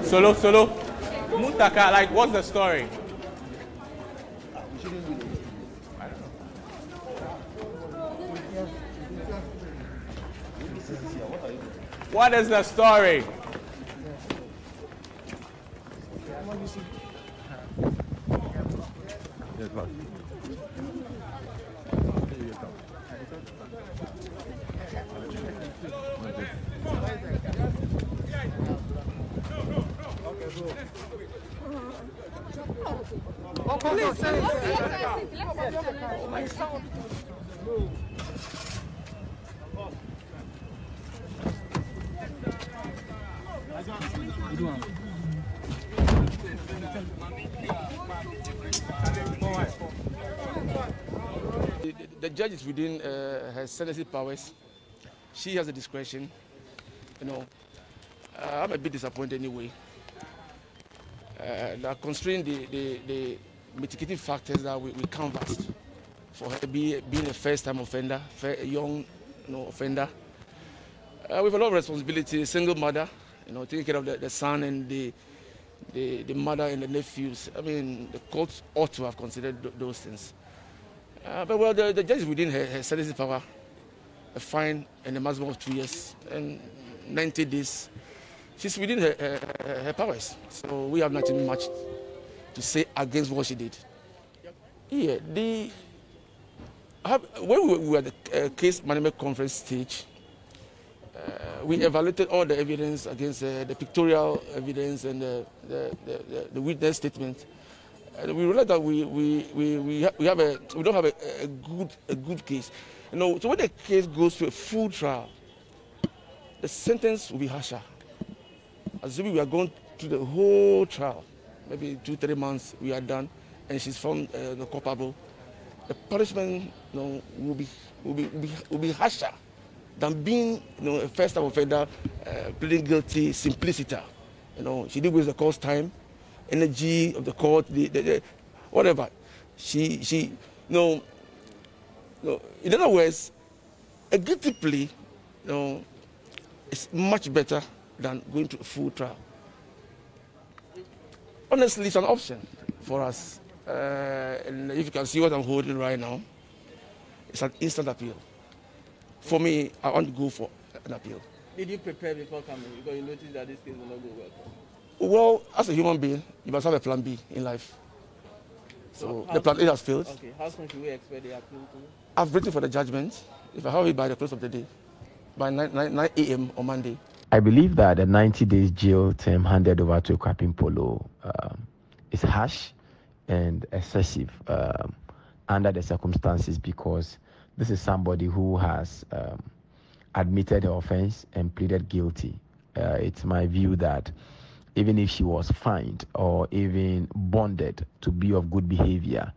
Solo. Muntaka, like, what's the story? What is the story? The judge is within her sentencing powers. She has the discretion. You know, I'm a bit disappointed anyway. That considering the mitigating factors that we canvassed for her being a first-time offender, a young offender, with a lot of responsibility, single mother, taking care of the son and the mother and the nephews. I mean, the courts ought to have considered those things. But well, the judge is within her sentencing power, a fine and a maximum of 2 years and 90 days. She's within her powers, so we have nothing much to say against what she did. Yeah, when we were at the case management conference stage, we evaluated all the evidence against the pictorial evidence and the witness statement. And we realized that we don't have a good case. So when the case goes to a full trial, the sentence will be harsher. Assuming we are going through the whole trial, maybe 2-3 months, we are done, and she's found culpable. The punishment will be harsher than being a first-time offender, pleading guilty, simpliciter. She did waste the court's time, energy of the court, whatever. In other words, a guilty plea, is much better than going to a full trial. Honestly, it's an option for us. And if you can see what I'm holding right now, it's an instant appeal. For me, I want to go for an appeal. Did you prepare before coming? Because you noticed that this case will not go well. Well, as a human being, you must have a plan B in life. So the plan A has failed. Okay, how soon should we expect the appeal to? I've written for the judgment. If I have it by the close of the day, by 9 a.m. on Monday. I believe that the 90 days jail term handed over to Akuapem Poloo is harsh and excessive under the circumstances, because this is somebody who has admitted her offense and pleaded guilty. It's my view that even if she was fined or even bonded to be of good behavior,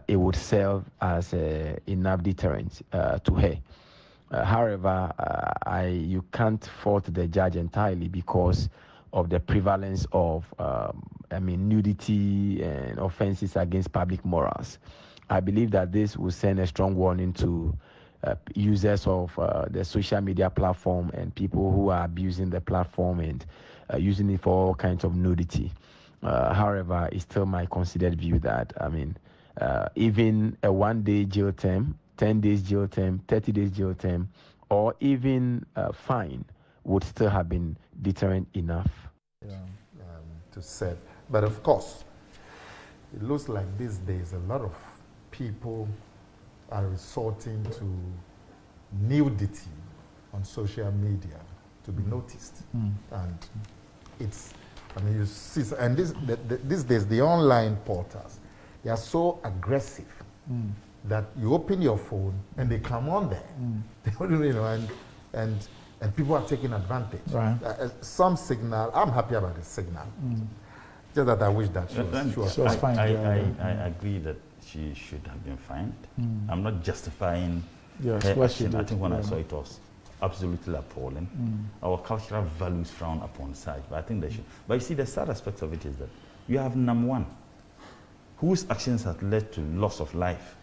it would serve as enough deterrent to her. However, you can't fault the judge entirely because of the prevalence of nudity and offenses against public morals. I believe that this will send a strong warning to users of the social media platform and people who are abusing the platform and using it for all kinds of nudity. However, it's still my considered view that, even a 1-day jail term, 10 days jail term, 30 days jail term, or even a fine would still have been deterrent enough. To serve. But of course, it looks like these days a lot of people are resorting to nudity on social media to be noticed. And it's, you see, and these days the online portals, they are so aggressive that you open your phone and they come on there. And people are taking advantage. Right. Some signal, I'm happy about the signal. Just that I wish that she was fined. I agree that she should have been fined. I'm not justifying her action. I think when I saw it was absolutely appalling. Our cultural values frown upon such, but I think they should. But you see, the sad aspect of it is that you have number one, whose actions have led to loss of life.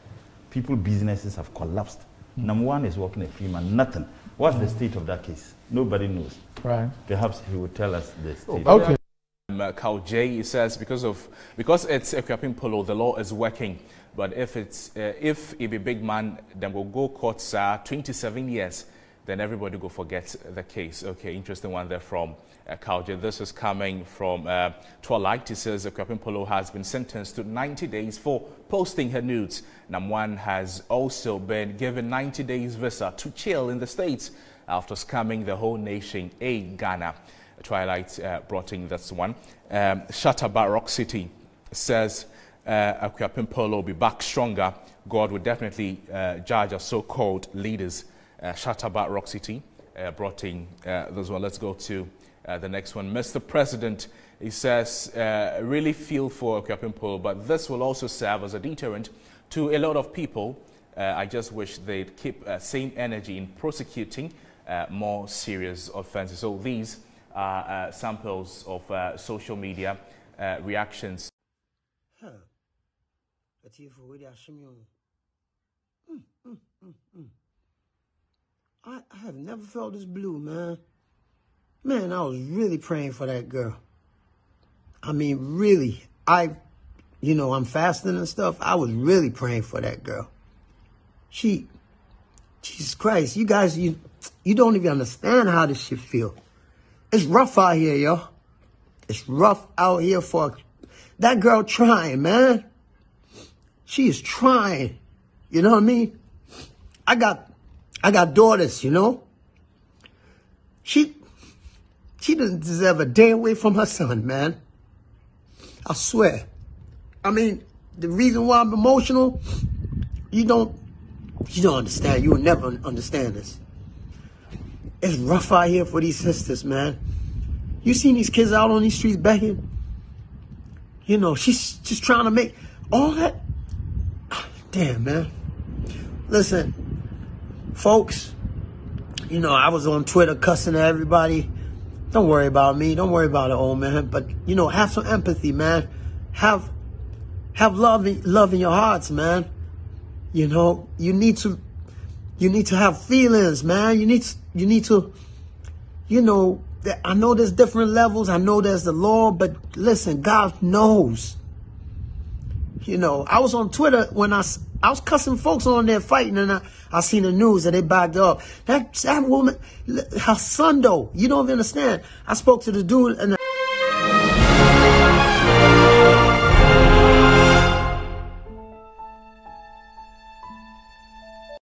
People, businesses have collapsed. Number one is working a free man, nothing. What's the state of that case? Nobody knows. Right. Perhaps he will tell us the state. Okay. Cal J says because it's Akuapem Poloo, the law is working. But if it be big man, then we'll go court, 27 years, then everybody will forget the case. Okay, interesting one there from Cal J. This is coming from Twilight. He says Akuapem Poloo has been sentenced to 90 days for posting her nudes. Namwan has also been given 90 days visa to chill in the States after scamming the whole nation, Ghana. Twilight brought in this one. Shatterbat Rock City says Akuapem Poloo will be back stronger. God will definitely judge our so-called leaders. Shatterbat Rock City brought in this one. Let's go to the next one. Mr. President, he says, really feel for Akuapem Poloo, but this will also serve as a deterrent to a lot of people. I just wish they'd keep same energy in prosecuting more serious offenses. So these are samples of social media reactions. I have never felt this blue, man. Man, I was really praying for that girl. I mean, really. You know, I'm fasting and stuff. I was really praying for that girl. Jesus Christ, you guys, you don't even understand how this shit feel. It's rough out here, yo. It's rough out here for that girl trying, man. She is trying. You know what I mean? I got daughters, you know. She doesn't deserve a day away from her son, man. I swear. I mean, the reason why I'm emotional, you don't understand. You will never understand this. It's rough out here for these sisters, man. You seen these kids out on these streets begging? You know, she's just trying to make all that. Damn, man. Listen, folks, you know, I was on Twitter cussing at everybody. Don't worry about me. Don't worry about it, old man. But, you know, have some empathy, man. Have love in your hearts, man. You know, you need to have feelings, man. You need to, you know, I know there's different levels. I know there's the law, but listen, God knows. You know, I was on Twitter when I was cussing folks on there fighting, and I seen the news that they backed up. That woman, her son though, you don't understand. I spoke to the dude, and